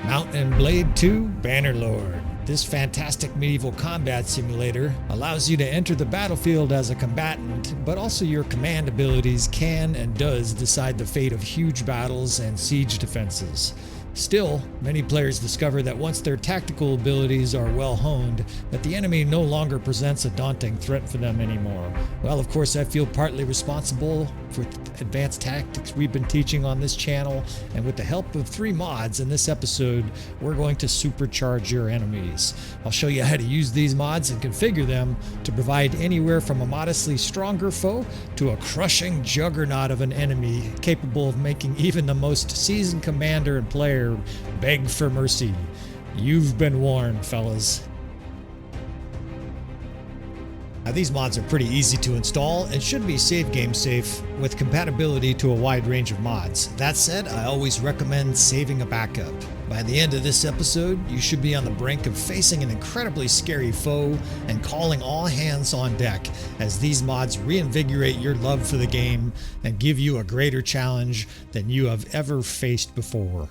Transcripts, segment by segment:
Mount and Blade 2 Bannerlord. This fantastic medieval combat simulator allows you to enter the battlefield as a combatant, but also your command abilities can and does decide the fate of huge battles and siege defenses. Still, many players discover that once their tactical abilities are well honed, that the enemy no longer presents a daunting threat for them anymore. Well, of course, I feel partly responsible for advanced tactics we've been teaching on this channel, and with the help of 3 mods in this episode, we're going to supercharge your enemies. I'll show you how to use these mods and configure them to provide anywhere from a modestly stronger foe to a crushing juggernaut of an enemy capable of making even the most seasoned commander and player beg for mercy. You've been warned, fellas. Now, these mods are pretty easy to install and should be save game safe with compatibility to a wide range of mods. That said, I always recommend saving a backup. By the end of this episode, you should be on the brink of facing an incredibly scary foe and calling all hands on deck as these mods reinvigorate your love for the game and give you a greater challenge than you have ever faced before.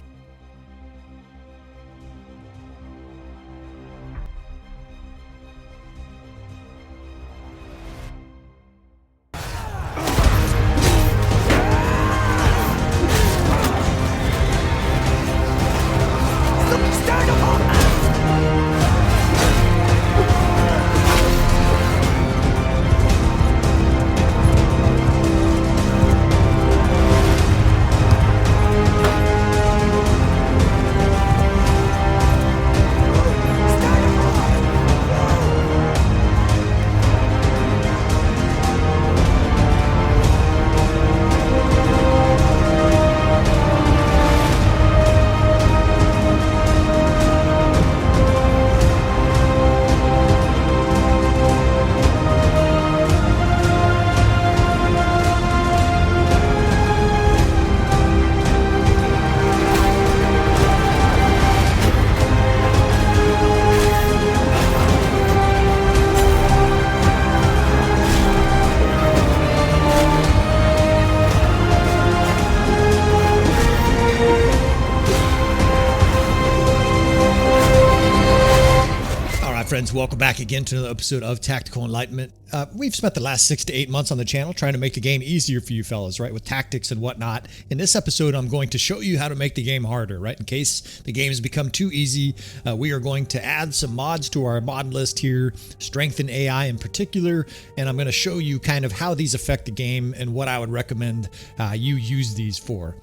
Friends, welcome back again to another episode of Tactical Enlightenment. We've spent the last 6 to 8 months on the channel trying to make the game easier for you fellas, right, with tactics and whatnot. In this episode, I'm going to show you how to make the game harder, right? In case the game has become too easy, we are going to add some mods to our mod list here, StrengthenAI in particular, and I'm going to show you kind of how these affect the game and what I would recommend you use these for.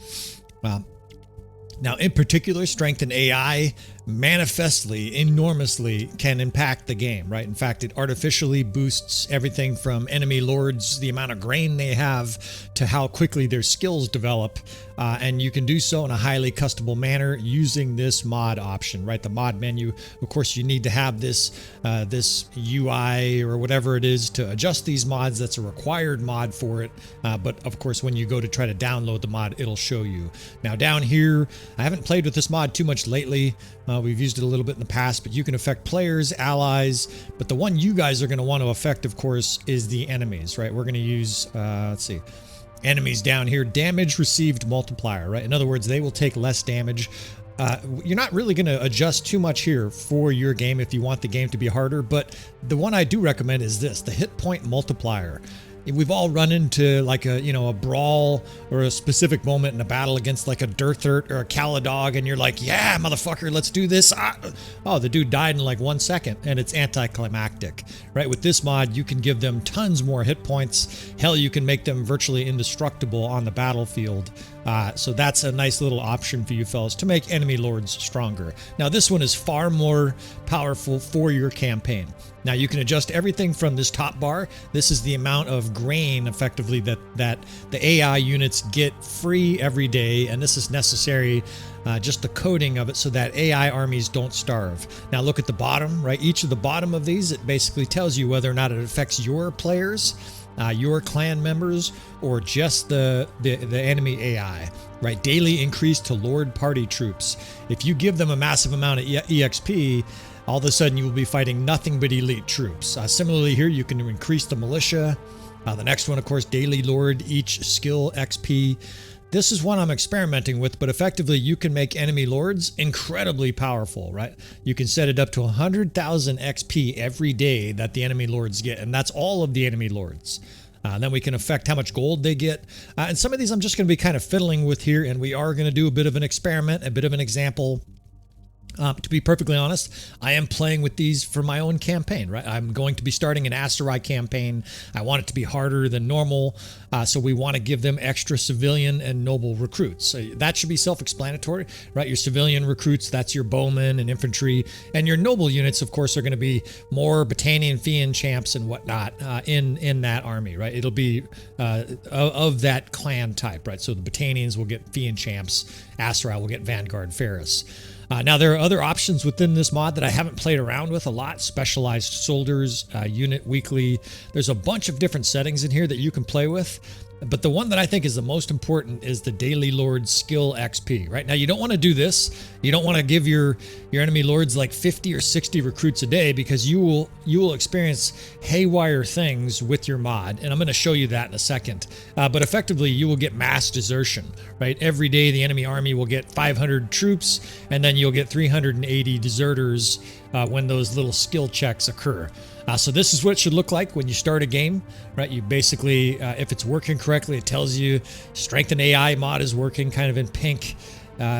Now, in particular, StrengthenAI manifestly, enormously can impact the game, right? In fact, it artificially boosts everything from enemy lords, the amount of grain they have, to how quickly their skills develop. And you can do so in a highly customizable manner using this mod option, right? The mod menu. Of course, you need to have this this UI or whatever it is to adjust these mods. That's a required mod for it. But of course, when you go to try to download the mod, it'll show you. Now down here, I haven't played with this mod too much lately. We've used it a little bit in the past, but you can affect players, allies, but the one you guys are going to want to affect, of course, is the enemies, right? We're going to use, let's see, enemies down here, damage received multiplier, right? In other words, they will take less damage. You're not really going to adjust too much here for your game if you want the game to be harder, but the one I do recommend is this, the hit point multiplier. We've all run into like a brawl or a specific moment in a battle against like a Dirthert or a Caladog, and you're like, yeah, motherfucker, let's do this. Oh, the dude died in like 1 second, and it's anticlimactic, right? With this mod, you can give them tons more hit points. Hell, you can make them virtually indestructible on the battlefield. So that's a nice little option for you fellas to make enemy lords stronger. Now, this one is far more powerful for your campaign. Now, you can adjust everything from this top bar. This is the amount of grain, effectively, that the AI units get free every day, and this is necessary, just the coding of it, so that AI armies don't starve. Now, look at the bottom, right? Each of the bottom of these, it basically tells you whether or not it affects your players, your clan members, or just the enemy AI, right? Daily increase to Lord Party troops. If you give them a massive amount of EXP, all of a sudden you will be fighting nothing but elite troops. Similarly here, you can increase the militia. The next one, of course, Daily Lord, each skill XP. this is one I'm experimenting with, but effectively you can make enemy lords incredibly powerful, right? You can set it up to 100,000 XP every day that the enemy lords get, and that's all of the enemy lords. Then we can affect how much gold they get. And some of these I'm just going to be kind of fiddling with here, and we are going to do a bit of an experiment, a bit of an example. To be perfectly honest, I am playing with these for my own campaign, right? I'm going to be starting an Asteroid campaign. I want it to be harder than normal, so we want to give them extra civilian and noble recruits. So that should be self-explanatory, right? Your civilian recruits, that's your bowmen and infantry, and your noble units, of course, are going to be more Battanian, Fian champs and whatnot in that army, right? It'll be of that clan type, right? So the Battanians will get Fian champs, Asteroid will get Vanguard Ferris. Now, there are other options within this mod that I haven't played around with a lot. Specialized soldiers, unit weekly. There's a bunch of different settings in here that you can play with. But the one that I think is the most important is the Daily Lord Skill XP. Right now, you don't want to do this. You don't want to give your enemy lords like 50 or 60 recruits a day, because you will experience haywire things with your mod, and I'm going to show you that in a second. But effectively, you will get mass desertion. Right, every day the enemy army will get 500 troops, and then you'll get 380 deserters when those little skill checks occur. So this is what it should look like when you start a game, right? You basically, if it's working correctly, it tells you StrengthenAI mod is working, kind of in pink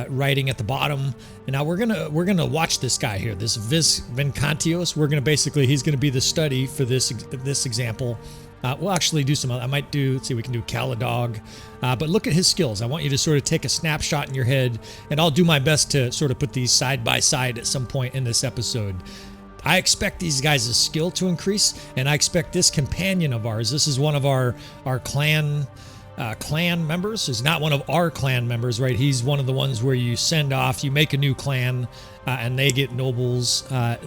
writing at the bottom. And now we're gonna watch this guy here, this Vincantios. He's gonna be the study for this example. We'll actually do some. I might do. Let's see, we can do Caladog. But look at his skills. I want you to sort of take a snapshot in your head, and I'll do my best to sort of put these side by side at some point in this episode. I expect these guys' skill to increase, and I expect this companion of ours. This is one of our clan members. He's not one of our clan members, right? He's one of the ones where you send off, you make a new clan, and they get nobles.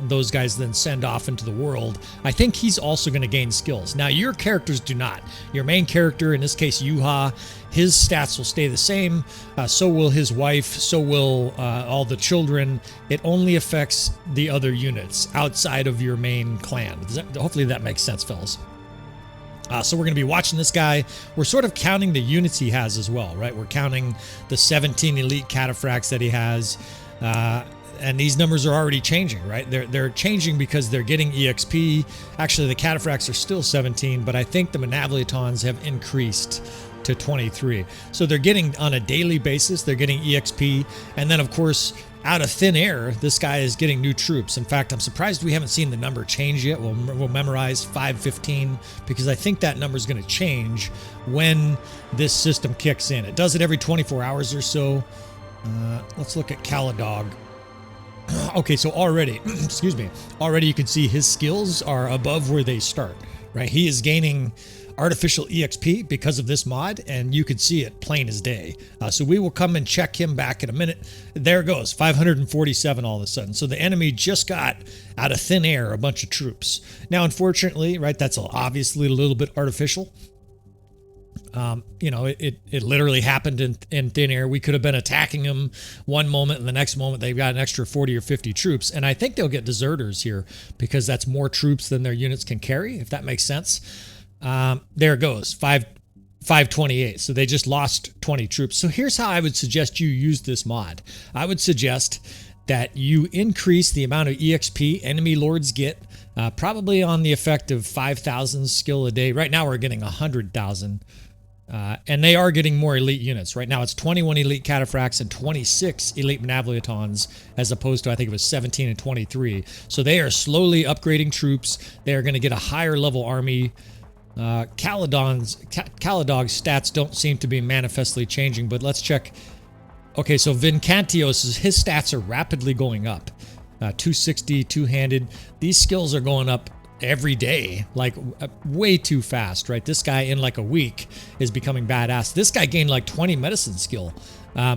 Those guys then send off into the world. I think he's also going to gain skills. Now, your characters do not. Your main character, in this case, Yuha, his stats will stay the same. So will his wife. So will all the children. It only affects the other units outside of your main clan. Hopefully that makes sense, fellas. So we're going to be watching this guy. We're sort of counting the units he has as well, right? We're counting the 17 elite cataphracts that he has. And these numbers are already changing, right? They're changing because they're getting EXP. Actually, the cataphracts are still 17, but I think the Manavliatons have increased to 23. So they're getting, on a daily basis, they're getting EXP. And then, of course, out of thin air, this guy is getting new troops. In fact, I'm surprised we haven't seen the number change yet. We'll memorize 515, because I think that number is going to change when this system kicks in. It does it every 24 hours or so. Let's look at Caladog. Okay, so already, excuse me, already you can see his skills are above where they start, right? He is gaining artificial EXP because of this mod, and you can see it plain as day. So we will come and check him back in a minute. There it goes, 547 all of a sudden. So the enemy just got out of thin air a bunch of troops. Now, unfortunately, right, that's obviously a little bit artificial. You know, it literally happened in thin air. We could have been attacking them one moment, and the next moment they've got an extra 40 or 50 troops. And I think they'll get deserters here, because that's more troops than their units can carry, if that makes sense. There it goes, 528. So they just lost 20 troops. So here's how I would suggest you use this mod. I would suggest that you increase the amount of EXP enemy lords get, probably on the effect of 5,000 skill a day. Right now we're getting 100,000. And they are getting more elite units. Right now it's 21 elite cataphracts and 26 elite Manavliatons, as opposed to, I think it was 17 and 23. So they are slowly upgrading troops. They are going to get a higher level army. Caladog's stats don't seem to be manifestly changing, but let's check. Okay, so Vincantios, his stats are rapidly going up. 260, two-handed. These skills are going up every day, like way too fast, right? This guy in like a week is becoming badass. This guy gained like 20 medicine skill.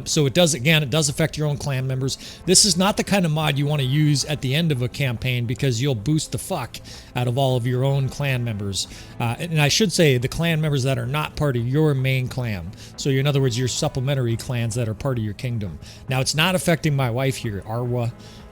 So it does affect your own clan members. This is not the kind of mod you want to use at the end of a campaign, because you'll boost the fuck out of all of your own clan members. And I should say the clan members that are not part of your main clan. So in other words, your supplementary clans that are part of your kingdom. Now, it's not affecting my wife here, Arwa.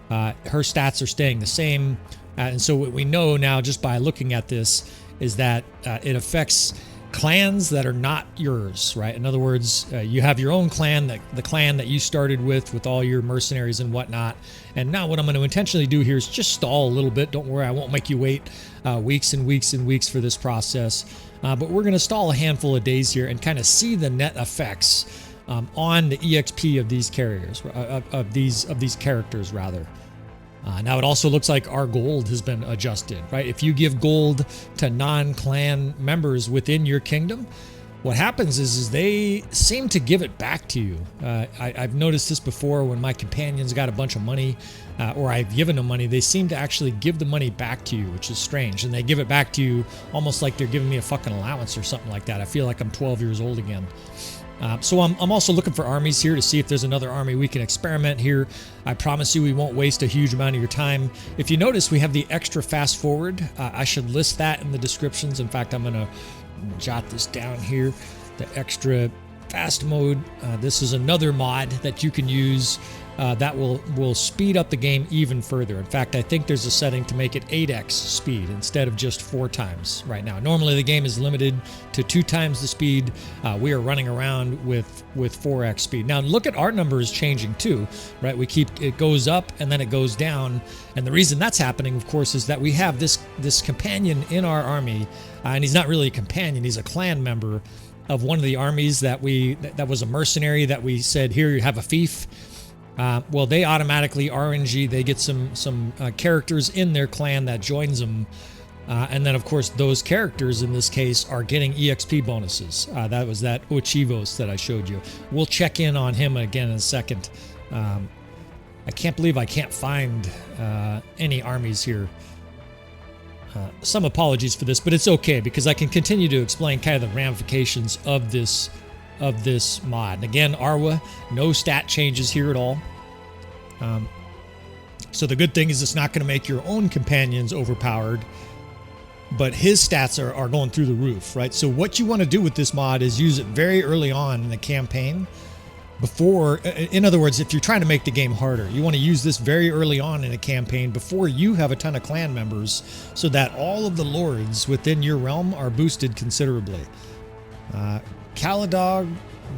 Her stats are staying the same. And so what we know now, just by looking at this, is that it affects clans that are not yours, right? In other words, you have your own clan, the clan that you started with all your mercenaries and whatnot. And now what I'm going to intentionally do here is just stall a little bit. Don't worry, I won't make you wait weeks and weeks and weeks for this process. But we're going to stall a handful of days here and kind of see the net effects on the EXP of these carriers, of these characters rather. Now it also looks like our gold has been adjusted, right? If you give gold to non-clan members within your kingdom, what happens is they seem to give it back to you. I've noticed this before when my companions got a bunch of money, or I've given them money, they seem to actually give the money back to you, which is strange. And they give it back to you almost like they're giving me a fucking allowance or something like that. I feel like I'm 12 years old again. So I'm also looking for armies here to see if there's another army we can experiment here. I promise you we won't waste a huge amount of your time. If you notice, we have the extra fast forward. I should list that in the descriptions. In fact, I'm going to jot this down here. The extra fast mode. This is another mod that you can use that will speed up the game even further. In fact, I think there's a setting to make it 8x speed instead of just 4 times right now. Normally the game is limited to 2 times the speed. We are running around with 4x speed. Now look at our numbers changing too, right? It goes up and then it goes down. And the reason that's happening, of course, is that we have this companion in our army, and he's not really a companion, he's a clan member of one of the armies that was a mercenary that we said, here, you have a fief. Well, they automatically RNG, they get some characters in their clan that joins them. And then, of course, those characters in this case are getting EXP bonuses. That was that Ochivos that I showed you. We'll check in on him again in a second. I can't believe I can't find any armies here. Some apologies for this, but it's okay because I can continue to explain kind of the ramifications of this mod. And again, Arwa, no stat changes here at all. So the good thing is it's not going to make your own companions overpowered, but his stats are going through the roof, right? So what you want to do with this mod is use it very early on in the campaign before, in other words, if you're trying to make the game harder, you want to use this very early on in a campaign before you have a ton of clan members so that all of the lords within your realm are boosted considerably. Caladog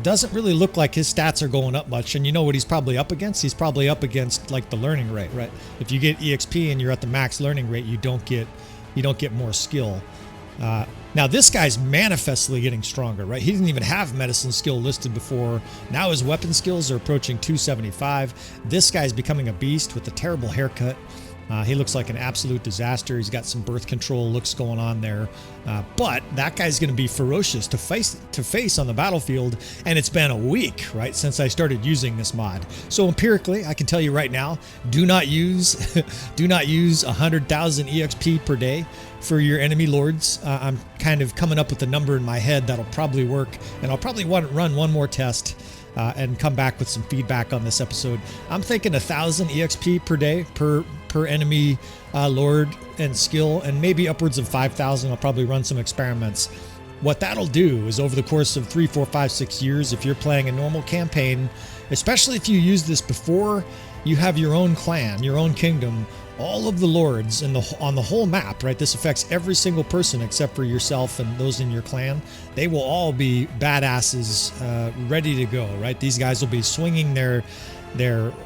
doesn't really look like his stats are going up much, and you know what he's probably up against? He's probably up against like the learning rate, right? If you get EXP and you're at the max learning rate, you don't get more skill. Now this guy's manifestly getting stronger, right? He didn't even have medicine skill listed before. Now his weapon skills are approaching 275. This guy's becoming a beast with a terrible haircut. He looks like an absolute disaster. He's got some birth control looks going on there. But that guy's going to be ferocious to face on the battlefield. And it's been a week, right, since I started using this mod. So empirically, I can tell you right now, do not use 100,000 EXP per day for your enemy lords. I'm kind of coming up with a number in my head that'll probably work. And I'll probably want to run one more test and come back with some feedback on this episode. I'm thinking 1,000 EXP per day per enemy lord and skill, and maybe upwards of 5,000. I'll probably run some experiments. What that'll do is over the course of 3, 4, 5, 6 years, if you're playing a normal campaign, especially if you use this before you have your own clan, your own kingdom, all of the lords on the whole map, right? This affects every single person except for yourself and those in your clan. They will all be badasses, ready to go, right? These guys will be swinging their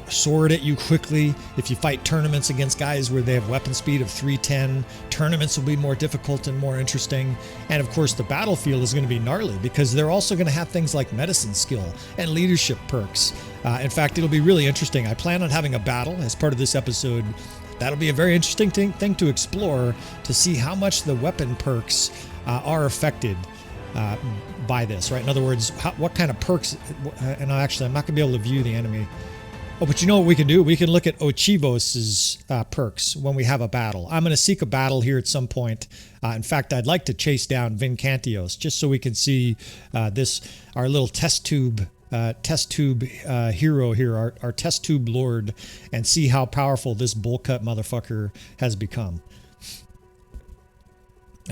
sword at you quickly. If you fight tournaments against guys where they have weapon speed of 310, tournaments will be more difficult and more interesting. And of course, the battlefield is going to be gnarly because they're also going to have things like medicine skill and leadership perks. In fact, it'll be really interesting. I plan on having a battle as part of this episode. That'll be a very interesting thing to explore, to see how much the weapon perks are affected by this, right? In other words, what kind of perks, and actually I'm not going to be able to view the enemy. Oh, but you know what we can do? We can look at Ochivos' perks when we have a battle. I'm going to seek a battle here at some point. In fact, I'd like to chase down Vincantios just so we can see our little test tube hero here, our test tube lord, and see how powerful this bull cut motherfucker has become.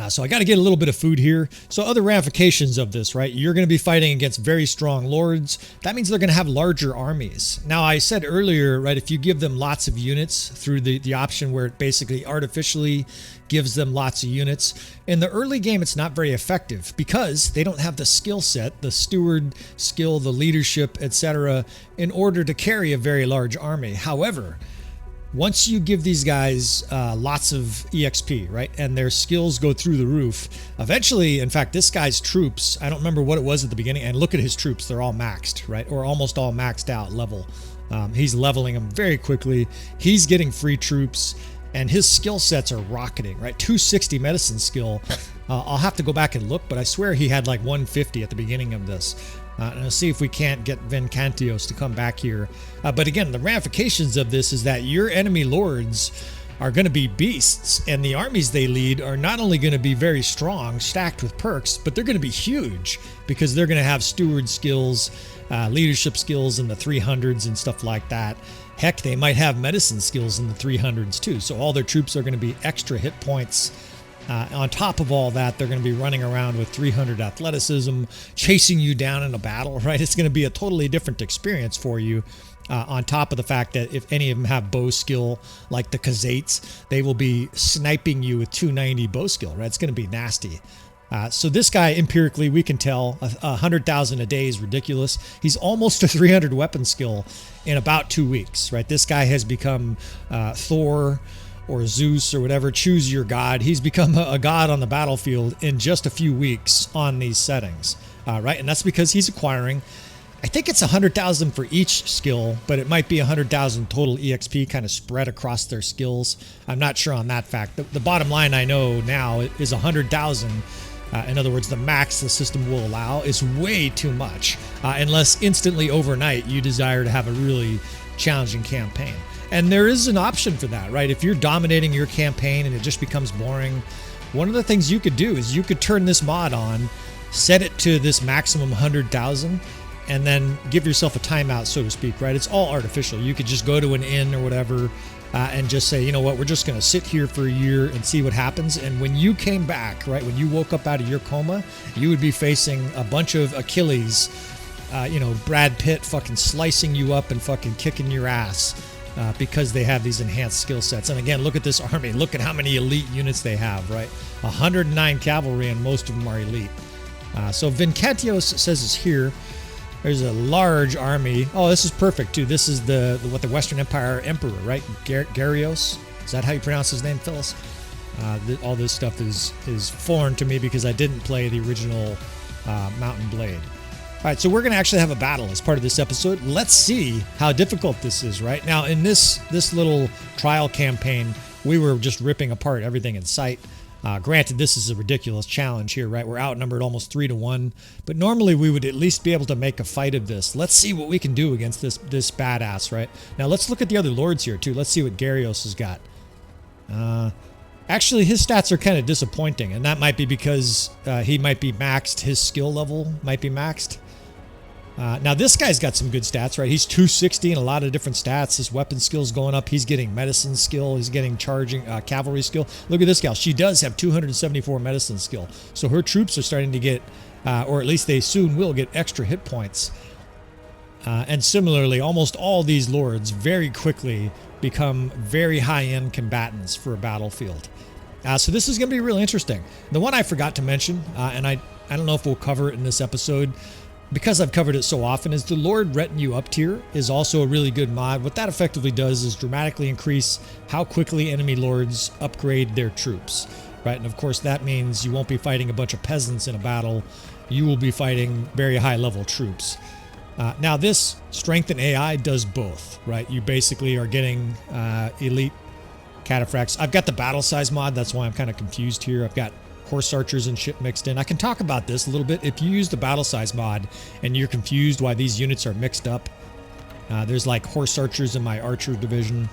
So I got to get a little bit of food here. So other ramifications of this, right? You're going to be fighting against very strong lords. That means they're going to have larger armies. Now, I said earlier, right, if you give them lots of units through the option where it basically artificially gives them lots of units, in the early game, it's not very effective because they don't have the skill set, the steward skill, the leadership, etc., in order to carry a very large army. However, once you give these guys lots of EXP, right, and their skills go through the roof, eventually, in fact, this guy's troops, I don't remember what it was at the beginning, and look at his troops, they're all maxed, right, or almost all maxed out level. He's leveling them very quickly. He's getting free troops, and his skill sets are rocketing, right, 260 medicine skill. I'll have to go back and look, but I swear he had like 150 at the beginning of this. And I'll see if we can't get Vincantios to come back here. But again, the ramifications of this is that your enemy lords are going to be beasts, and the armies they lead are not only going to be very strong, stacked with perks, but they're going to be huge because they're going to have steward skills, leadership skills in the 300s and stuff like that. Heck, they might have medicine skills in the 300s too. So all their troops are going to be extra hit points. On top of all that, they're going to be running around with 300 athleticism, chasing you down in a battle, right? It's going to be a totally different experience for you. On top of the fact that if any of them have bow skill, like the Khazaits, they will be sniping you with 290 bow skill, right? It's going to be nasty. So this guy, empirically, we can tell 100,000 a day is ridiculous. He's almost a 300 weapon skill in about 2 weeks, right? This guy has become Thor or Zeus or whatever, choose your god. He's become a god on the battlefield in just a few weeks on these settings, right? And that's because he's acquiring, I think it's 100,000 for each skill, but it might be 100,000 total EXP kind of spread across their skills. I'm not sure on that fact. The bottom line I know now is 100,000. In other words, the max the system will allow is way too much, unless instantly overnight you desire to have a really challenging campaign. And there is an option for that, right? If you're dominating your campaign and it just becomes boring, one of the things you could do is you could turn this mod on, set it to this maximum 100,000, and then give yourself a timeout, so to speak, right? It's all artificial. You could just go to an inn or whatever and just say, you know what, we're just going to sit here for a year and see what happens. And when you came back, right, when you woke up out of your coma, you would be facing a bunch of Achilles, Brad Pitt fucking slicing you up and fucking kicking your ass. Because they have these enhanced skill sets. And again, look at this army. Look at how many elite units they have, right? 109 cavalry, and most of them are elite. So Vincantios says is here. There's a large army. Oh, this is perfect, too. This is what the Western Empire Emperor, right? Garios. Is that how you pronounce his name, Phyllis? All this stuff is foreign to me because I didn't play the original Mountain Blade. All right, so we're going to actually have a battle as part of this episode. Let's see how difficult this is, right? Now, in this little trial campaign, we were just ripping apart everything in sight. Granted, this is a ridiculous challenge here, right? We're outnumbered almost 3-1, but normally we would at least be able to make a fight of this. Let's see what we can do against this badass, right? Now, let's look at the other lords here, too. Let's see what Garios has got. Actually, his stats are kind of disappointing, and that might be because he might be maxed. His skill level might be maxed. Now, this guy's got some good stats, right? He's 260 and a lot of different stats. His weapon skill's going up. He's getting medicine skill. He's getting charging cavalry skill. Look at this gal. She does have 274 medicine skill. So her troops are starting to get, or at least they soon will get, extra hit points. And similarly, almost all these lords very quickly become very high-end combatants for a battlefield. So this is going to be really interesting. The one I forgot to mention, and I don't know if we'll cover it in this episode, because I've covered it so often, is the Lord Retinue Uptier is also a really good mod. What that effectively does is dramatically increase how quickly enemy lords upgrade their troops, right? And of course that means you won't be fighting a bunch of peasants in a battle. You will be fighting very high level troops. Now this StrengthenAI does both, right? You basically are getting elite cataphracts. I've got the battle size mod, that's why I'm kind of confused here. I've got horse archers and shit mixed in. I can talk about this a little bit. If you use the battle size mod and you're confused why these units are mixed up, there's like horse archers in my archer division.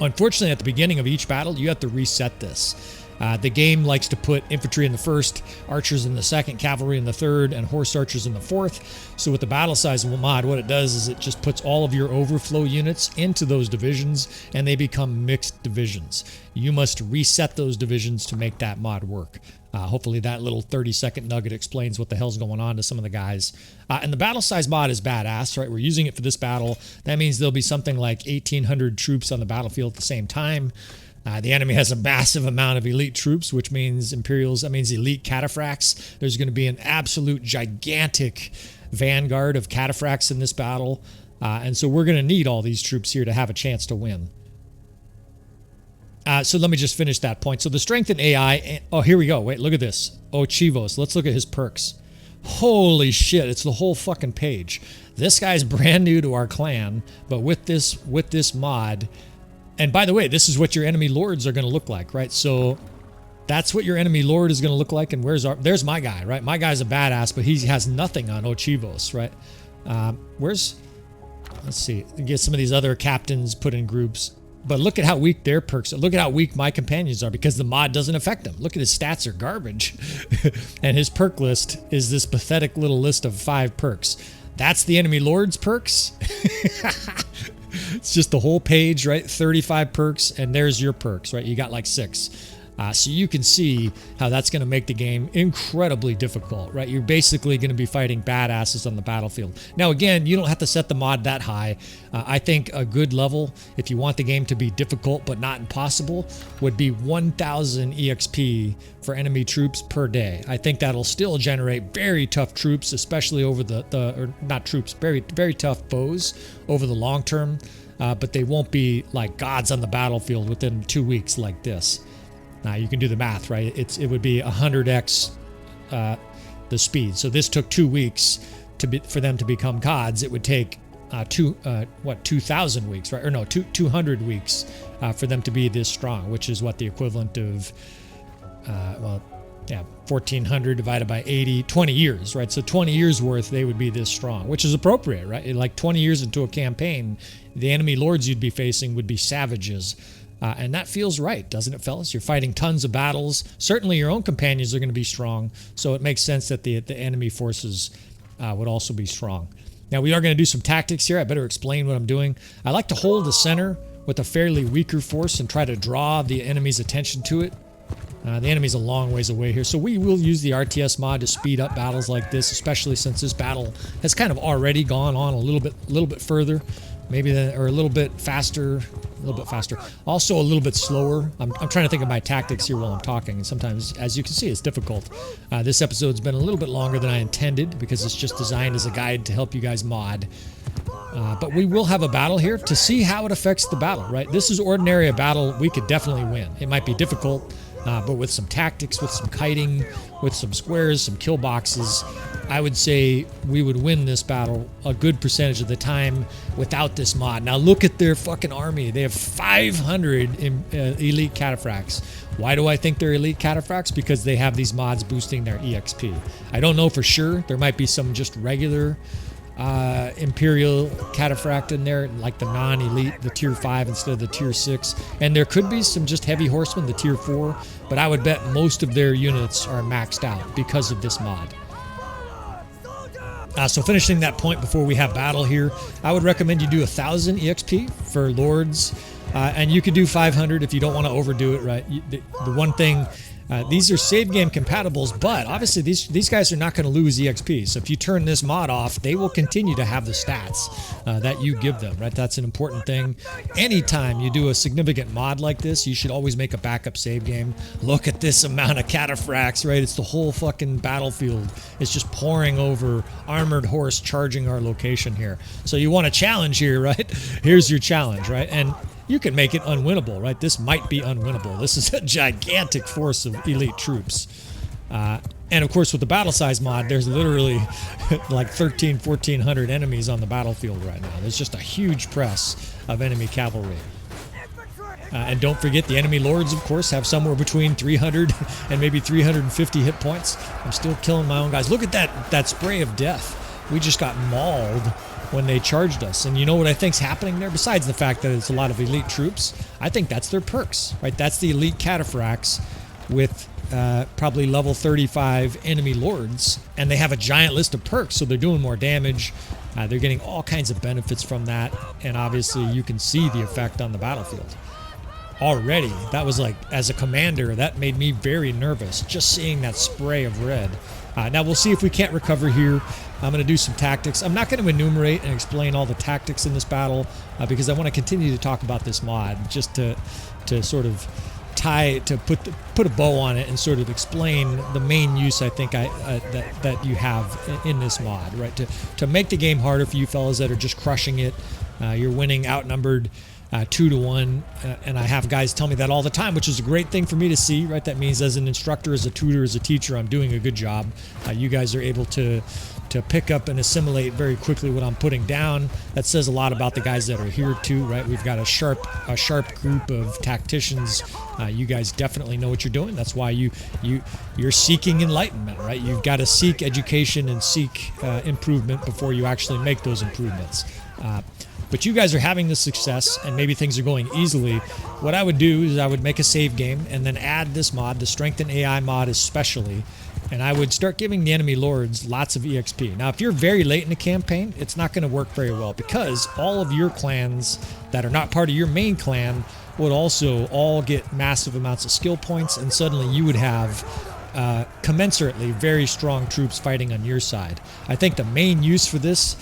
Unfortunately, at the beginning of each battle, you have to reset this. The game likes to put infantry in the first, archers in the second, cavalry in the third, and horse archers in the fourth. So with the battle size mod, what it does is it just puts all of your overflow units into those divisions, and they become mixed divisions. You must reset those divisions to make that mod work. Hopefully that little 30-second nugget explains what the hell's going on to some of the guys. And the battle size mod is badass, right? We're using it for this battle. That means there'll be something like 1,800 troops on the battlefield at the same time. The enemy has a massive amount of elite troops, which means Imperials, that means elite cataphracts. There's going to be an absolute gigantic vanguard of cataphracts in this battle. And so we're going to need all these troops here to have a chance to win. So let me just finish that point. So the StrengthenAI, oh, here we go. Wait, look at this. Oh, Chivos, let's look at his perks. Holy shit, it's the whole fucking page. This guy's brand new to our clan, but with this mod, and by the way, this is what your enemy lords are going to look like, right? So that's what your enemy lord is going to look like. And there's my guy, right? My guy's a badass, but he has nothing on Ochivos, right? Let's see, get some of these other captains put in groups. But look at how weak their perks are. Look at how weak my companions are because the mod doesn't affect them. Look at his stats are garbage. And his perk list is this pathetic little list of 5 perks. That's the enemy lord's perks. It's just the whole page, right? 35 perks, and there's your perks, right? You got like 6. So you can see how that's going to make the game incredibly difficult, right? You're basically going to be fighting badasses on the battlefield. Now, again, you don't have to set the mod that high. I think a good level, if you want the game to be difficult but not impossible, would be 1,000 EXP for enemy troops per day. I think that'll still generate very tough troops, especially over very tough foes over the long term, but they won't be like gods on the battlefield within 2 weeks like this. Now you can do the math, right? It would be 100x the speed. So this took 2 weeks for them to become gods. It would take 2,000 weeks, right? Or no, 200 weeks for them to be this strong, which is what the equivalent of 1,400 divided by 80, 20 years, right? So 20 years worth they would be this strong, which is appropriate, right? Like 20 years into a campaign, the enemy lords you'd be facing would be savages. And that feels right, doesn't it, fellas? You're fighting tons of battles. Certainly your own companions are going to be strong, so it makes sense that the enemy forces would also be strong. Now, we are going to do some tactics here. I better explain what I'm doing. I like to hold the center with a fairly weaker force and try to draw the enemy's attention to it. The enemy's a long ways away here, so we will use the RTS mod to speed up battles like this, especially since this battle has kind of already gone on a little bit further. Or a little bit faster, also a little bit slower. I'm trying to think of my tactics here while I'm talking, and sometimes, as you can see, it's difficult. This episode's been a little bit longer than I intended because it's just designed as a guide to help you guys mod. But we will have a battle here to see how it affects the battle, right? This is ordinary a battle we could definitely win. It might be difficult, but with some tactics, with some kiting, with some squares, some kill boxes, I would say we would win this battle a good percentage of the time without this mod. Now look at their fucking army. They have 500 elite cataphracts. Why do I think they're elite cataphracts? Because they have these mods boosting their EXP. I don't know for sure. There might be some just regular Imperial cataphract in there, like the non-elite, the tier 5 instead of the tier 6. And there could be some just heavy horsemen, the tier 4. But I would bet most of their units are maxed out because of this mod. So finishing that point before we have battle here, I would recommend you do 1,000 EXP for lords, and you could do 500 if you don't want to overdo it, right? The one thing, these are save game compatibles, but obviously these guys are not going to lose EXP. So if you turn this mod off, they will continue to have the stats that you give them, right? That's an important thing. Anytime you do a significant mod like this, you should always make a backup save game. Look at this amount of cataphracts, right? It's the whole fucking battlefield. It's just pouring over armored horse charging our location here. So you want a challenge here, right? Here's your challenge, right? And you can make it unwinnable, right? This might be unwinnable. This is a gigantic force of elite troops. And of course, with the battle size mod, there's literally like 1,400 enemies on the battlefield right now. There's just a huge press of enemy cavalry. And don't forget, the enemy lords, of course, have somewhere between 300 and maybe 350 hit points. I'm still killing my own guys. Look at that spray of death. We just got mauled when they charged us. And you know what I think's happening there? Besides the fact that it's a lot of elite troops, I think that's their perks, right? That's the elite cataphracts with probably level 35 enemy lords, and they have a giant list of perks, so they're doing more damage. They're getting all kinds of benefits from that, and obviously you can see the effect on the battlefield. Already, that was like, as a commander, that made me very nervous, just seeing that spray of red. Now we'll see if we can't recover here. I'm going to do some tactics. I'm not going to enumerate and explain all the tactics in this battle because I want to continue to talk about this mod, just to sort of put a bow on it and sort of explain the main use I think that you have in this mod, right? To make the game harder for you fellas that are just crushing it. You're winning outnumbered 2-to-1, and I have guys tell me that all the time, which is a great thing for me to see, right? That means as an instructor, as a tutor, as a teacher, I'm doing a good job. You guys are able to pick up and assimilate very quickly what I'm putting down. That says a lot about the guys that are here too, right? We've got a sharp group of tacticians. You guys definitely know what you're doing. That's why you're seeking enlightenment, right? You've got to seek education and seek improvement before you actually make those improvements. But you guys are having the success, and maybe things are going easily. What I would do is I would make a save game and then add this mod, the StrengthenAI mod especially, and I would start giving the enemy lords lots of EXP. Now, if you're very late in the campaign, it's not going to work very well because all of your clans that are not part of your main clan would also all get massive amounts of skill points, and suddenly you would have commensurately very strong troops fighting on your side. I think the main use for this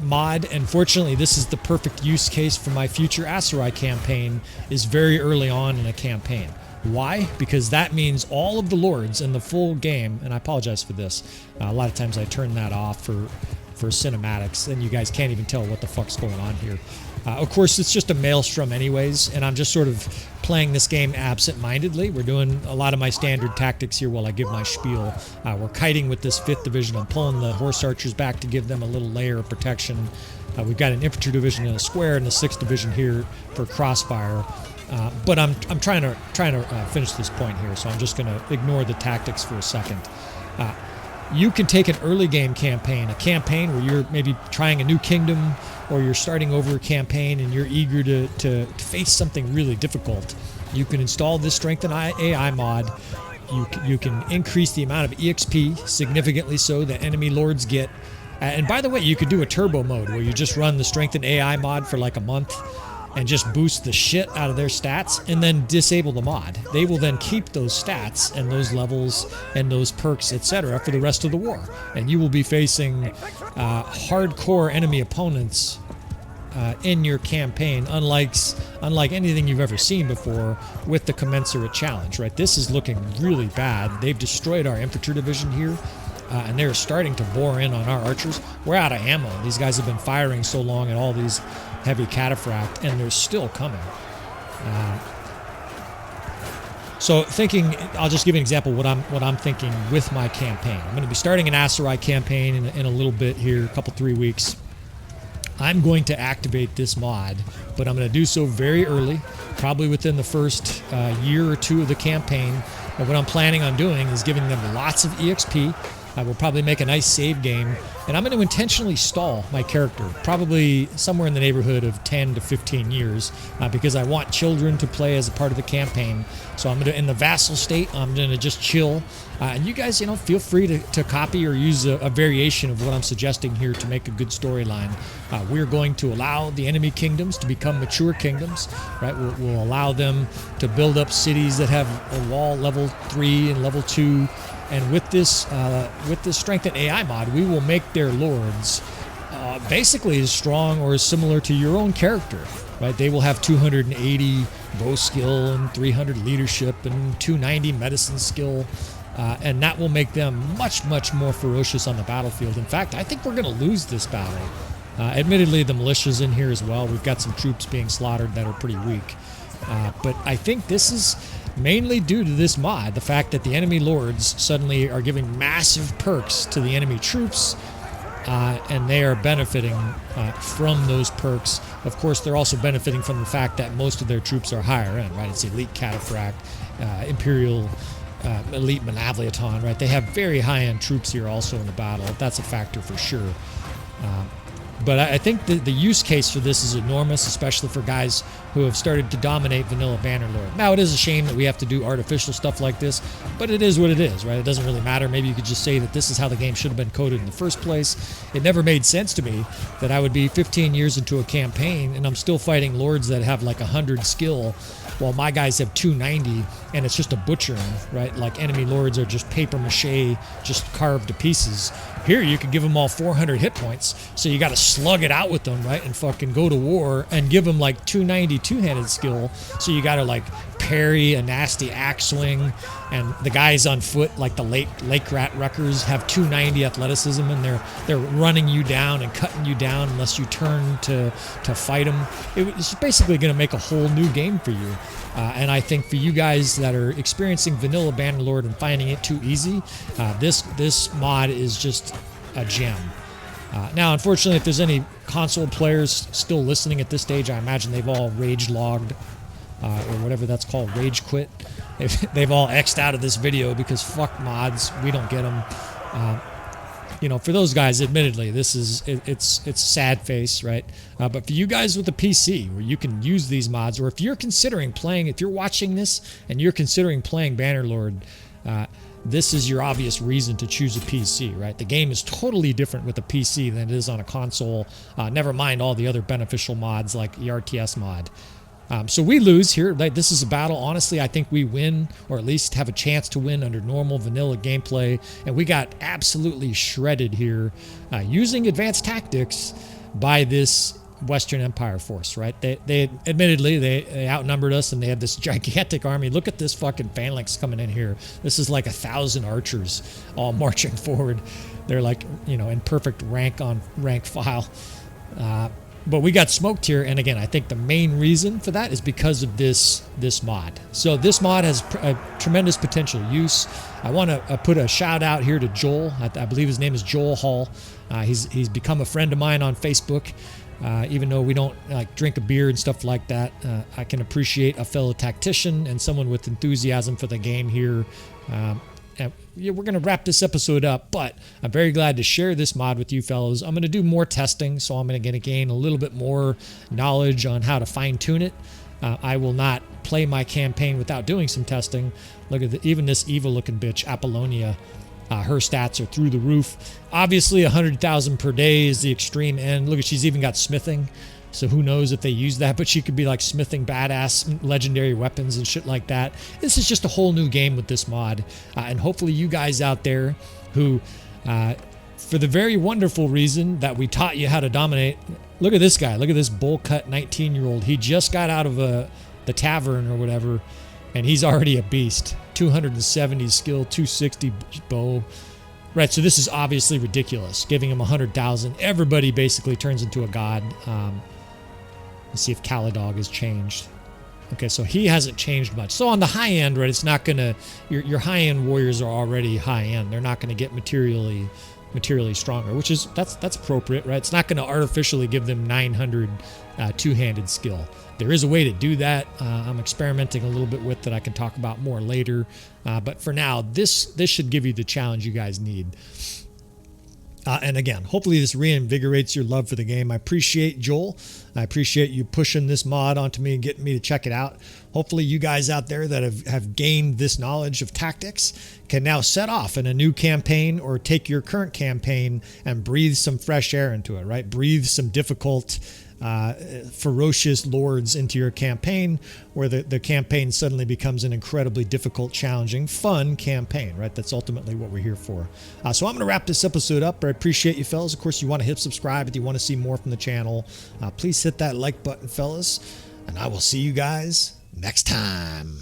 mod, and fortunately this is the perfect use case for my future Aserai campaign, is very early on in a campaign. Why? Because that means all of the lords in the full game, and I apologize for this, a lot of times I turn that off for cinematics, and you guys can't even tell what the fuck's going on here. Of course, it's just a maelstrom anyways, and I'm just sort of playing this game absent-mindedly. We're doing a lot of my standard tactics here while I give my spiel. We're kiting with this 5th division. I'm pulling the horse archers back to give them a little layer of protection. We've got an infantry division in a square and the 6th division here for crossfire. But I'm trying to finish this point here, so I'm just going to ignore the tactics for a second. You can take an early game campaign, a campaign where you're maybe trying a new kingdom, or you're starting over a campaign and you're eager to face something really difficult. You can install this StrengthenAI mod. You can increase the amount of EXP significantly so that enemy lords get. And by the way, you could do a turbo mode where you just run the StrengthenAI mod for like a month and just boost the shit out of their stats and then disable the mod. They will then keep those stats and those levels and those perks, etc. for the rest of the war. And you will be facing hardcore enemy opponents in your campaign, unlike anything you've ever seen before, with the commensurate challenge, right? This is looking really bad. They've destroyed our infantry division here, and they're starting to bore in on our archers. We're out of ammo. These guys have been firing so long at all these heavy cataphract, and they're still coming. So thinking, I'll just give you an example what I'm thinking with my campaign. I'm going to be starting an Aserai campaign in a little bit here, a couple 3 weeks. I'm going to activate this mod, but I'm going to do so very early, probably within the first year or two of the campaign. And what I'm planning on doing is giving them lots of EXP. I will probably make a nice save game, and I'm going to intentionally stall my character, probably somewhere in the neighborhood of 10 to 15 years, because I want children to play as a part of the campaign. So I'm going to, in the vassal state, I'm going to just chill. And you guys, feel free to copy or use a variation of what I'm suggesting here to make a good storyline. We're going to allow the enemy kingdoms to become mature kingdoms, right? We'll allow them to build up cities that have a wall level 3 and level 2. And with this StrengthenAI mod, we will make their lords basically as strong or as similar to your own character, right? They will have 280 bow skill and 300 leadership and 290 medicine skill, and that will make them much, much more ferocious on the battlefield. In fact, I think we're going to lose this battle. Admittedly, the militia's in here as well. We've got some troops being slaughtered that are pretty weak. But I think this is mainly due to this mod, the fact that the enemy lords suddenly are giving massive perks to the enemy troops, and they are benefiting from those perks. Of course, they're also benefiting from the fact that most of their troops are higher end, right? It's elite cataphract, imperial, elite manavliaton, right? They have very high-end troops here also in the battle. That's a factor for sure. But I think the use case for this is enormous, especially for guys who have started to dominate vanilla Bannerlord. Now, it is a shame that we have to do artificial stuff like this, but it is what it is, right? It doesn't really matter. Maybe you could just say that this is how the game should have been coded in the first place. It never made sense to me that I would be 15 years into a campaign and I'm still fighting lords that have like 100 skill while my guys have 290, and it's just a butchering, right? Like enemy lords are just paper mache, just carved to pieces. Here you could give them all 400 hit points, so you got to slug it out with them, right? And fucking go to war and give them like 290 two-handed skill, so you got to like parry a nasty axe swing, and the guys on foot, like the lake rat wreckers, have 290 athleticism, and they're running you down and cutting you down unless you turn to fight them. It's basically going to make a whole new game for you. And I think for you guys that are experiencing vanilla Bannerlord and finding it too easy, this mod is just a gem. Now, unfortunately, if there's any console players still listening at this stage, I imagine they've all rage logged, or whatever that's called, rage quit. They've all X'd out of this video because fuck mods, we don't get them. You know, for those guys, admittedly, it's sad face, right? But for you guys with a PC where you can use these mods, or if you're considering playing, if you're watching this and you're considering playing Bannerlord, this is your obvious reason to choose a PC, right? The game is totally different with a PC than it is on a console. Never mind all the other beneficial mods like the RTS mod. So we lose here. Like, this is a battle. Honestly, I think we win, or at least have a chance to win under normal vanilla gameplay. And we got absolutely shredded here using advanced tactics by this Western Empire force, right? They admittedly, they outnumbered us, and they had this gigantic army. Look at this fucking phalanx coming in here. This is like 1,000 archers all marching forward. They're like, you know, in perfect rank on rank file. But we got smoked here, and again, I think the main reason for that is because of this mod. So this mod has a tremendous potential use. I want to put a shout out here to Joel. I believe his name is Joel Hall. He's become a friend of mine on Facebook. Even though we don't like drink a beer and stuff like that, I can appreciate a fellow tactician and someone with enthusiasm for the game here. We're going to wrap this episode up, but I'm very glad to share this mod with you fellows. I'm going to do more testing, so I'm going to gain a little bit more knowledge on how to fine-tune it. I will not play my campaign without doing some testing. Look at even this evil-looking bitch, Apollonia. Her stats are through the roof. Obviously, 100,000 per day is the extreme end. Look, she's even got smithing. So who knows if they use that, but she could be like smithing badass legendary weapons and shit like that. This is just a whole new game with this mod. And hopefully you guys out there who, for the very wonderful reason that we taught you how to dominate. Look at this guy. Look at this bowl cut 19-year-old. He just got out of the tavern or whatever, and he's already a beast. 270 skill, 260 bow. Right, so this is obviously ridiculous. Giving him 100,000. Everybody basically turns into a god. Let's see if Caladog has changed. Okay, so he hasn't changed much. So on the high end, right, it's not gonna. Your high end warriors are already high end. They're not gonna get materially stronger, which is that's appropriate, right? It's not gonna artificially give them 900 two-handed skill. There is a way to do that. I'm experimenting a little bit with that. I can talk about more later. But for now, this should give you the challenge you guys need. And again, hopefully this reinvigorates your love for the game. I appreciate Joel. I appreciate you pushing this mod onto me and getting me to check it out. Hopefully you guys out there that have gained this knowledge of tactics can now set off in a new campaign, or take your current campaign and breathe some fresh air into it, right? Breathe some difficult, ferocious lords into your campaign, where the campaign suddenly becomes an incredibly difficult, challenging, fun campaign, right? That's ultimately what we're here for. So I'm going to wrap this episode up. I appreciate you fellas. Of course, you want to hit subscribe if you want to see more from the channel. Please hit that like button, fellas, and I will see you guys next time.